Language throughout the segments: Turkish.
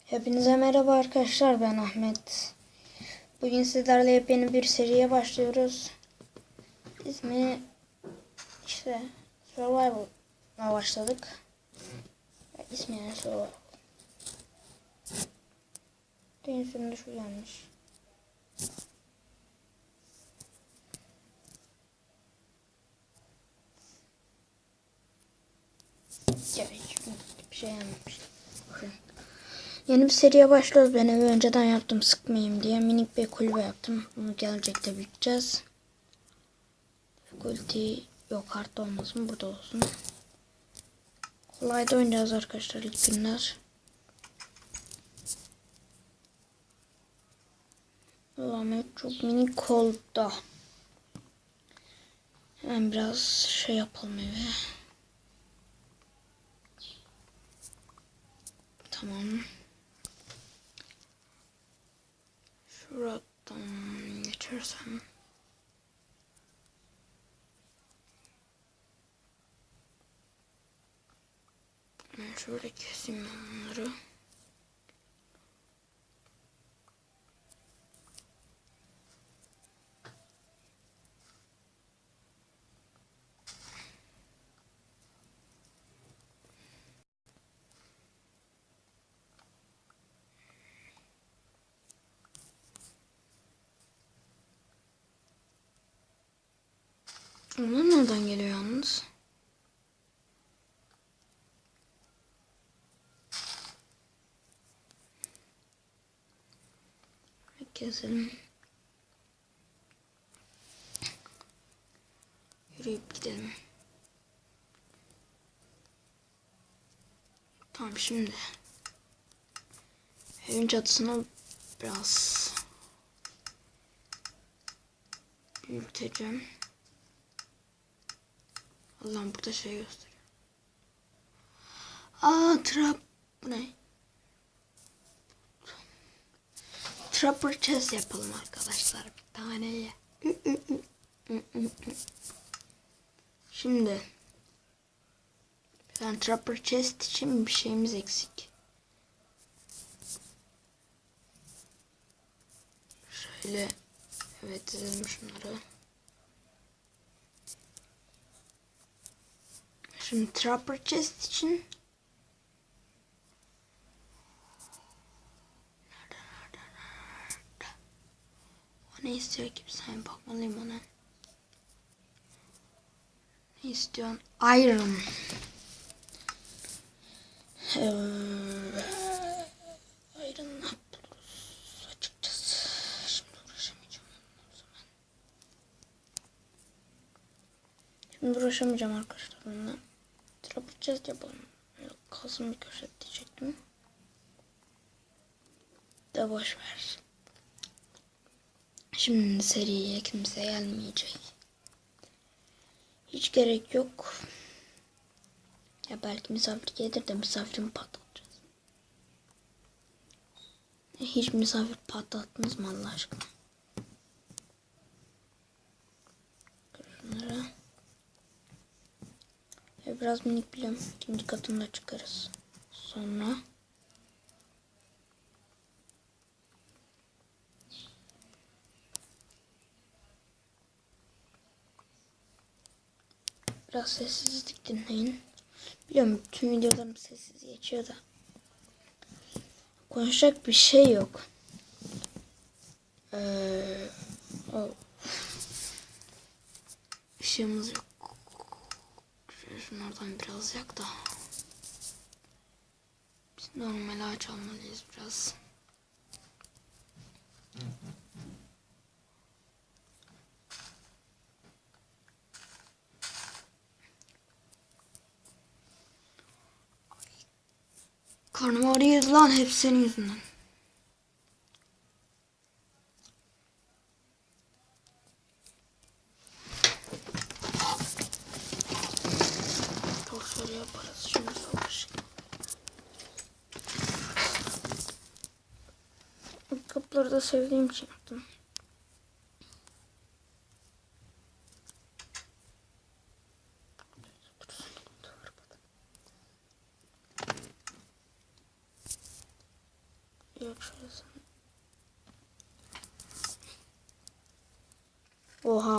Hepinize merhaba arkadaşlar, ben Ahmet. Bugün sizlerle yepyeni bir seriye başlıyoruz. İsmi işte Survival'a başladık. İsmi yani Survival. Üstünde şu yanlış. Ya hiçbir şey yanlış. Yeni bir seriye başlıyoruz. Ben evi önceden yaptım sıkmayayım diye. Minik bir kulübe yaptım. Bunu gelecekte büyüteceğiz. Difficulty yok, hard olmasın, burada olsun. Kolayda oynayacağız arkadaşlar ilk günler. Ahmet çok minik oldu. Hemen biraz şey yapalım eve. Tamam. Şuradan geçersem. Ben şöyle keseyim onları. Onlar nereden geliyor yalnız? Keselim. Yürüyüp gidelim. Tamam, şimdi evin çatısını biraz büyüteceğim. Allah'ım, burada şey gösteriyor. Trap. Bu ne? Trapper chest yapalım arkadaşlar bir tane. Şimdi ben Trapper chest için bir şeyimiz eksik. Şöyle, evet, dizelim şunları. Şimdi Trapper chest için nerede? O ne istiyor ki? Bir saniye bakmalıyım ona. Ne istiyorsun? Iron. Iron ne buluruz açıkçası. Şimdi uğraşamayacağım o zaman. Şimdi uğraşamayacağım arkadaşlar onunla. Trapper chest yapalım. Kalsın bir köşe diyecektim. De boş ver. Şimdi seriye kimse gelmeyecek. Hiç gerek yok. Ya belki misafir gelir de misafirimi patlatacağız. Hiç misafir patlattınız mı Allah aşkına? Şunlara. Biraz minik biliyorum. İkinci katında çıkarız. Sonra biraz sessizlik dinleyin. Biliyorum tüm videolarım sessiz geçiyor da. Konuşacak bir şey yok. O ışığımız yok. Şunlardan biraz yak da. Biz normal ağaç almalıyız biraz. Karnım ağrıyor lan, hep senin yüzünden. Çok soru yaparız şimdi savaş. Kapıları da sevdiğim için yaptım. Yok şöyle sen. Oha.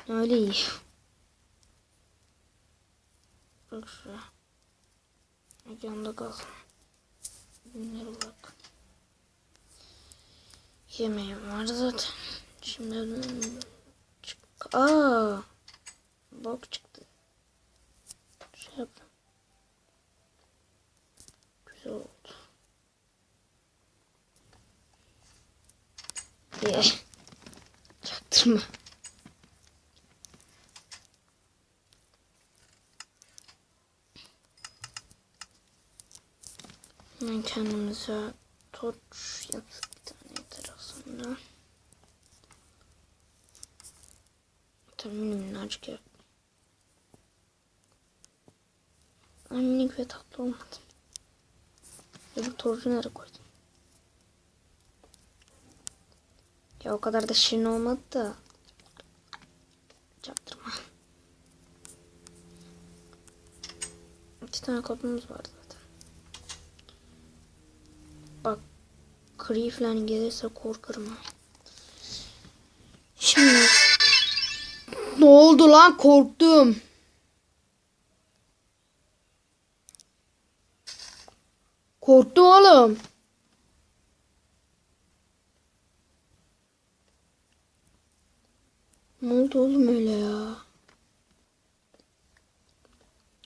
Öyle iyi. Bak şuraya. Mekanda kalsın. Bunları bak. Yemeğim var zaten. Şimdi bok çıktı. Şey yaptım. Güzel oldu. Çaktırma. Hemen kendimize torç yaptık bir tane yeter aslında. Tabii minnacık yap. Ay minik ve tatlı olmadı. Öbür torcu nereye koydum? Ya o kadar da şirin olmadı da. Çaktırma. 2 tane kapımız var zaten. Bak. Gri falan gelirse korkarım. Şimdi. Ne oldu lan? Korktum. Korktum oğlum. Ne oldu oğlum öyle ya?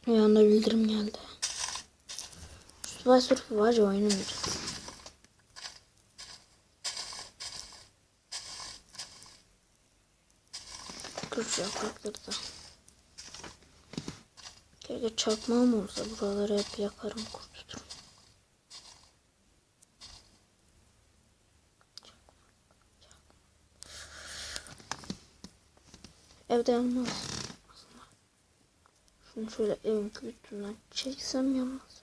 Bir anda bildirim geldi. Subway Surf'ı var ya oynamayacağız. Kırç yaprakları da. Keşke çakmağım olsa buraları hep yakarım kurtuturum. Evde yanmaz. Şunu şöyle evin kütüğünden çeksem yanmaz.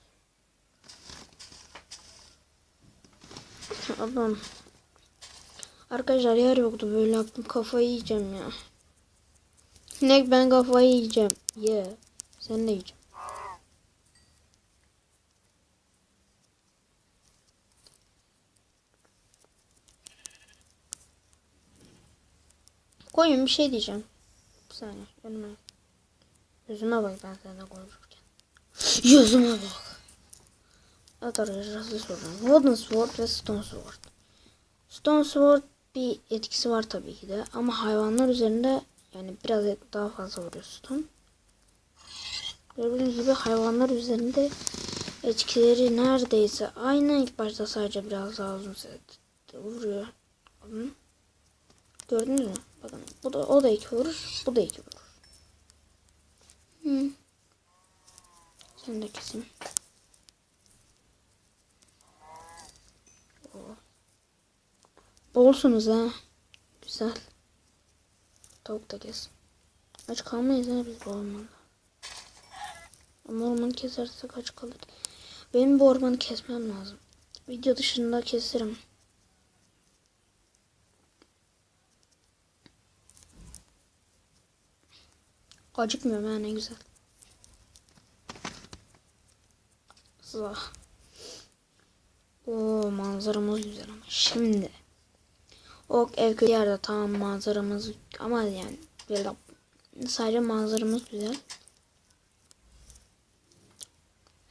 Adam. Arkadaşlar yer yoktu böyle yaptım kafayı yiyeceğim ya. Ne ben kafayı yiyeceğim. Ye. Sen de yiyeceğim. Koyun bir şey diyeceğim. Bir saniye önüme. Yüzüme bak ben seninle konuşurken. Yüzüme bak. Evet arkadaşlar size soracağım. Wooden Sword ve Stone Sword. Stone Sword bir etkisi var tabii ki de. Ama hayvanlar üzerinde yani biraz daha fazla vuruyor Stone. Gördüğünüz gibi hayvanlar üzerinde etkileri neredeyse aynı. İlk başta sadece biraz daha uzun süre vuruyor. Gördünüz mü? Bakın o da 2 vurur. Bu da 2 vurur. Sen de kesin. Bolsunuz ha. Güzel. Tavuk da kes. Aç kalmayız ha biz bu ormanda. Ama ormanı kesersek aç kalır. Benim bu ormanı kesmem lazım. Video dışında keserim. Acıkmıyorum ha ne güzel. Zah. Oo manzaramız güzel ama şimdi. O ev kötü yerde tamam manzaramız ama yani böyle sadece manzaramız güzel.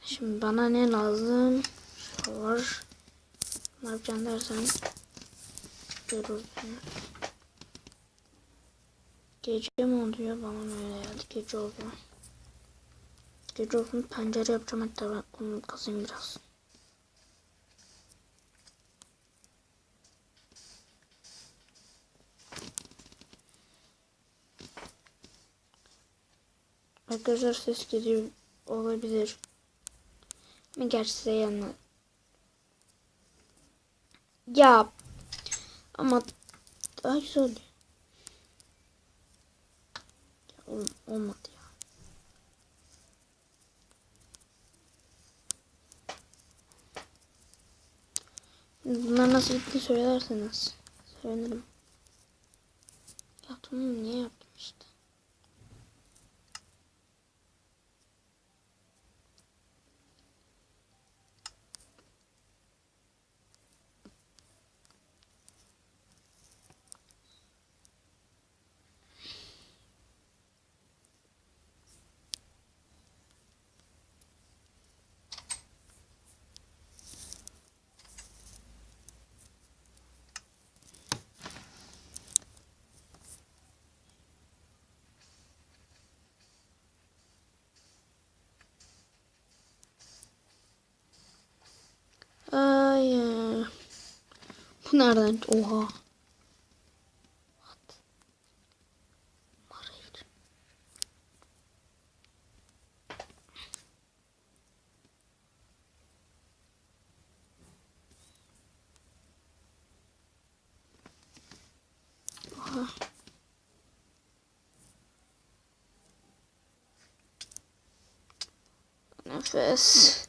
Şimdi bana ne lazım? Şu var. Ne yapacağım dersen görürsünüz. Gece mi oluyor? Bana öyle geldi. Gece oldu. Gece olsun pencere yapacağım hatta ben onu kazayım biraz. Arkadaşlar ses geliyor olabilir. Ama gerçi size yanına. Ya ama daha güzel oluyor. Ya, olmadı ya. Bunlar nasıl bitti söylerseniz sevinirim. Yaptım niye yaptım işte. Bu nereden? Oha. Oha. Nefes.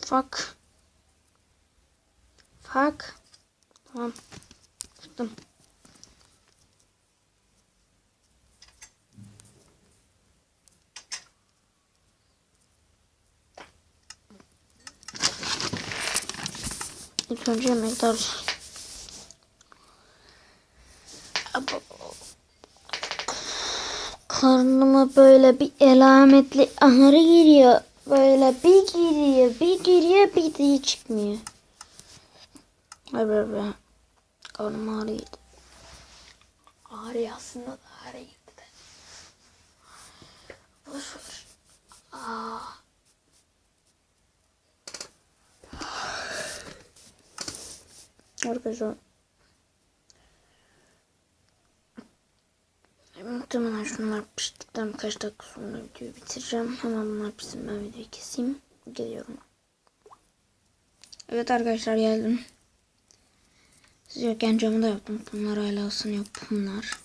Fuck. Fuck. Tamam. Tuttum. İlk önce yemekler. Karnıma böyle bir alametli ağrı giriyor. Böyle bir giriyor, bir giriyor, bir diye çıkmıyor. Hayır be. Karnım ağrıyordu. Ağrıyor aslında da ağrıyordu. Boşver. Arkadaşlar. Muhtemelen şunlar piştikten birkaç dakika sonra videoyu bitireceğim. Hemen bunlar pişsin, ben videoyu keseyim. Geliyorum. Evet arkadaşlar, geldim. Siz yokken camı da yaptım. Bunlar hala ısınıyor. Bunlar.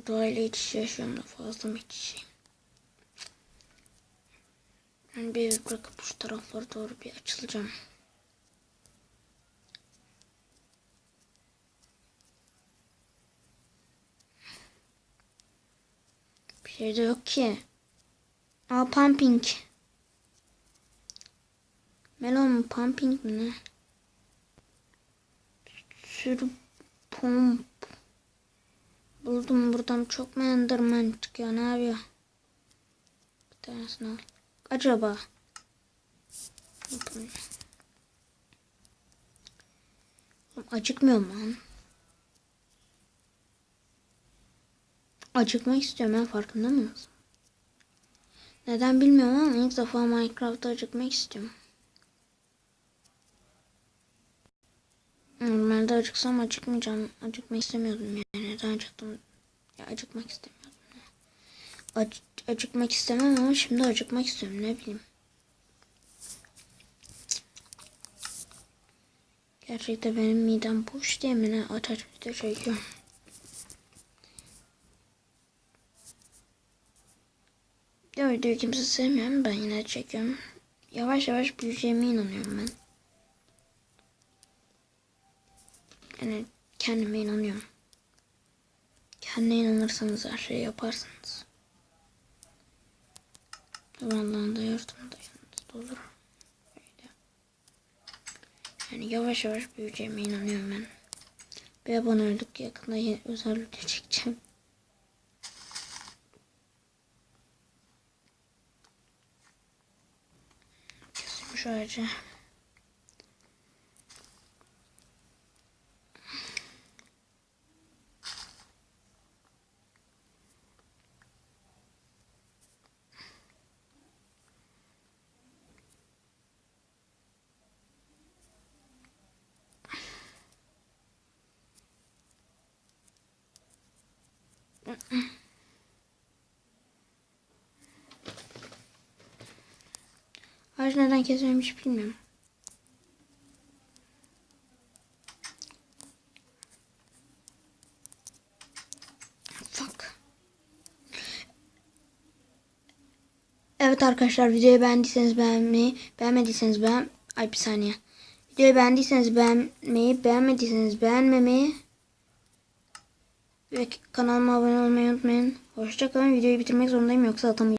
Doğayla iç içe yaşıyorum da fazla mı iç içeyim? Ben bir ev bırakıp şu taraflara doğru bir açılacağım. Bir şey de yok ki. Aa, pumping. Melon pumping mi ne? Sürü pump. Buldum, buradan çok mu enderman çıkıyor, ne yapıyor? Bir tanesini al. Acaba? Acıkmıyorum lan. Acıkmak istiyorum, ben farkında mısın? Neden bilmiyorum ama ilk defa Minecraft'ta acıkmak istiyorum. Normalde acıksam acıkmayacağım. Acıkmak istemiyordum yani. Neden acıktım? Ya, acıkmak istemiyordum. Acıkmak istemem ama şimdi acıkmak istiyorum, ne bileyim. Gerçekten benim midem boş diye mi ne aç video çekiyorum. Ya videoyu kimse sevmiyor, ben yine çekiyorum. Yavaş yavaş büyüyeceğime inanıyorum ben. Yani kendime inanıyorum. Kendine inanırsanız her şeyi yaparsınız. Allah'ın da yardımı da yanınızda olur. Öyle. Yani yavaş yavaş büyüyeceğime inanıyorum ben. Bir abonelik yakında özel video çekeceğim. Kesin şu ağacı. Ağaç neden kesmem hiç bilmiyorum. Fuck. Evet arkadaşlar, videoyu beğendiyseniz beğenmeyi, beğenmediyseniz bir saniye. Videoyu beğendiyseniz beğenmeyi, beğenmediyseniz beğenmemeyi ve kanalıma abone olmayı unutmayın. Hoşça kalın. Videoyu bitirmek zorundayım, yoksa atamayacağım.